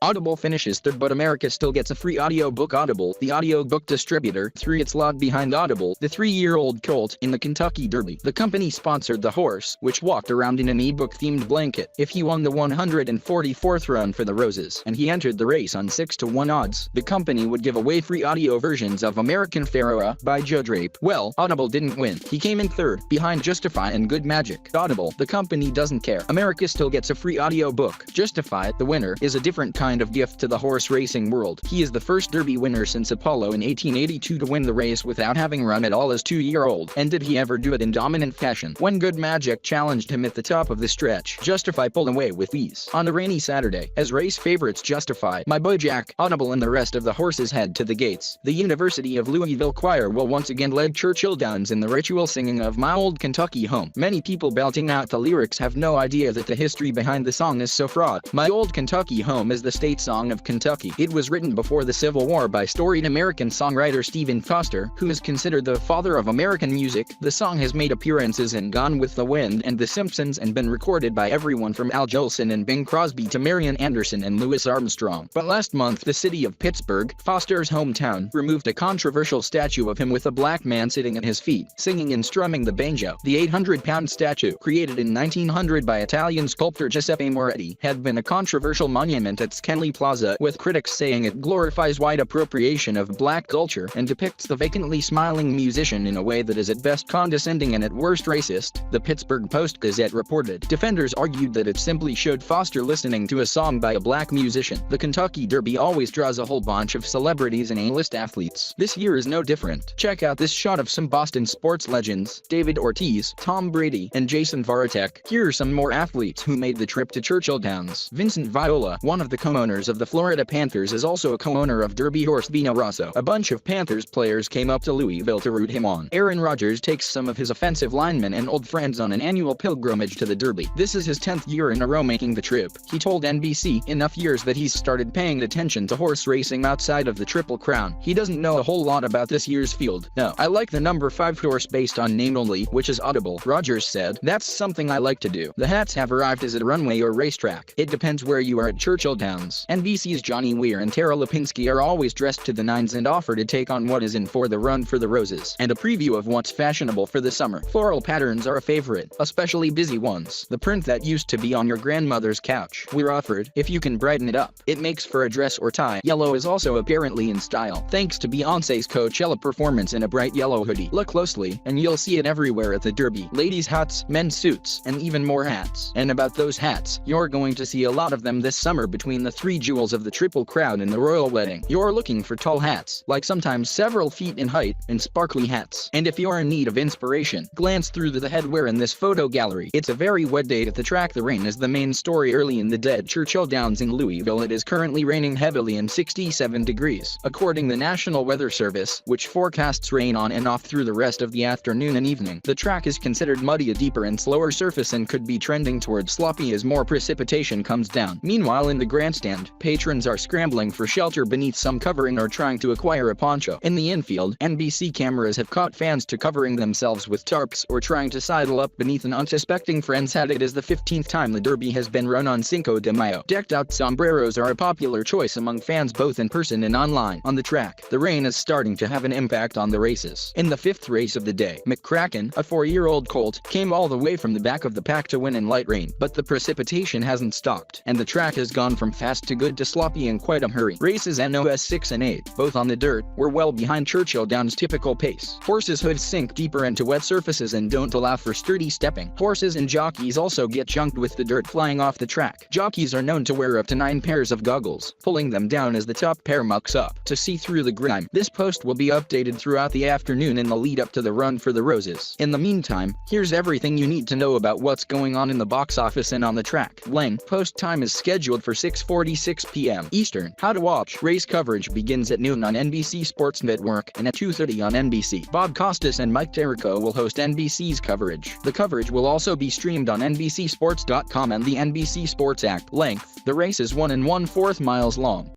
Audible finishes third, but America still gets a free audiobook. Audible, the audiobook distributor, threw its lot behind Audible, the 3-year-old colt, in the Kentucky Derby. The company sponsored the horse, which walked around in an ebook-themed blanket, if he won the 144th run for the Roses, and he entered the race on 6-to-1 odds. The company would give away free audio versions of American Pharaoh by Joe Drape. Well, Audible didn't win. He came in third, behind Justify and Good Magic. Audible, the company doesn't care. America still gets a free audiobook. Justify, the winner, is a different kind of gift to the horse racing world. He is the first Derby winner since Apollo in 1882 to win the race without having run at all as 2-year-old. And did he ever do it in dominant fashion? When Good Magic challenged him at the top of the stretch, Justify pulled away with ease. On a rainy Saturday, as race favorites Justify, My Boy Jack, Audible and the rest of the horses head to the gates, the University of Louisville Choir will once again lead Churchill Downs in the ritual singing of My Old Kentucky Home. Many people belting out the lyrics have no idea that the history behind the song is so fraught. My Old Kentucky Home is the state song of Kentucky. It was written before the Civil War by storied American songwriter Stephen Foster, who is considered the father of American music. The song has made appearances in Gone with the Wind and The Simpsons and been recorded by everyone from Al Jolson and Bing Crosby to Marian Anderson and Louis Armstrong. But last month, the city of Pittsburgh, Foster's hometown, removed a controversial statue of him with a black man sitting at his feet, singing and strumming the banjo. The 800-pound statue, created in 1900 by Italian sculptor Giuseppe Moretti, had been a controversial monument at Skenley Plaza, with critics saying it glorifies white appropriation of black culture and depicts the vacantly smiling musician in a way that is at best condescending and at worst racist, the Pittsburgh Post-Gazette reported. Defenders argued that it simply showed Foster listening to a song by a black musician. The Kentucky Derby always draws a whole bunch of celebrities and A-list athletes. This year is no different. Check out this shot of some Boston sports legends, David Ortiz, Tom Brady, and Jason Varitek. Here are some more athletes who made the trip to Churchill Downs. Vincent Viola, one of the co-owners of the Florida Panthers, is also a co-owner of Derby horse Vino Rosso. A bunch of Panthers players came up to Louisville to root him on. Aaron Rodgers takes some of his offensive linemen and old friends on an annual pilgrimage to the Derby. This is his 10th year in a row making the trip. He told NBC, enough years that he's started paying attention to horse racing outside of the Triple Crown. He doesn't know a whole lot about this year's field. No, I like the number 5 horse based on name only, which is Audible. Rodgers said, that's something I like to do. The hats have arrived. Is it a runway or racetrack? It depends where you are at Churchill Downs. NBC's Johnny Weir and Tara Lipinski are always dressed to the nines and offer to take on what is in for the Run for the Roses, and a preview of what's fashionable for the summer. Floral patterns are a favorite, especially busy ones. The print that used to be on your grandmother's couch. We're offered, if you can brighten it up. It makes for a dress or tie. Yellow is also apparently in style, thanks to Beyoncé's Coachella performance in a bright yellow hoodie. Look closely, and you'll see it everywhere at the Derby. Ladies' hats, men's suits, and even more hats. And about those hats, you're going to see a lot of them this summer between the 3 jewels of the Triple Crown and the royal wedding. You're looking for tall hats, like sometimes several feet in height, and sparkly hats. And if you're in need of inspiration, glance through the headwear in this photo gallery. It's a very wet day at the track. The rain is the main story early in the day at Churchill Downs in Louisville. It is currently raining heavily and 67 degrees, according to the National Weather Service, which forecasts rain on and off through the rest of the afternoon and evening. The track is considered muddy, a deeper and slower surface, and could be trending towards sloppy as more precipitation comes down. Meanwhile, in the grandstand, patrons are scrambling for shelter beneath some covering or trying to acquire a poncho. In the infield, NBC cameras have caught fans to covering themselves with tarps or trying to sidle up beneath an unsuspecting friend's hat. It is the 15th time the Derby has been run on Cinco de Mayo. Decked-out sombreros are a popular choice among fans both in person and online. On the track, the rain is starting to have an impact on the races. In the 5th race of the day, McCracken, a 4-year-old colt, came all the way from the back of the pack to win in light rain, but the precipitation hasn't stopped, and the track has gone from fast to good to sloppy in quite a hurry. Races NOS 6 and 8, both on the dirt, were well behind Churchill Downs' typical pace. Horses' hooves sink deeper into wet surfaces and don't allow for sturdy stepping. Horses and jockeys also get junked with the dirt flying off the track. Jockeys are known to wear up to 9 pairs of goggles, pulling them down as the top pair mucks up to see through the grime. This post will be updated throughout the afternoon in the lead up to the Run for the Roses. In the meantime, here's everything you need to know about what's going on in the box office and on the track. Post time is scheduled for 6:46 p.m. Eastern. How to watch race coverage begins at noon on NBC Sports Network and at 2:30 on NBC. Bob Costas and Mike Tirico will host NBC's coverage. The coverage will also be streamed on NBCSports.com and the NBC Sports app. Length: the race is 1 1/4 miles long.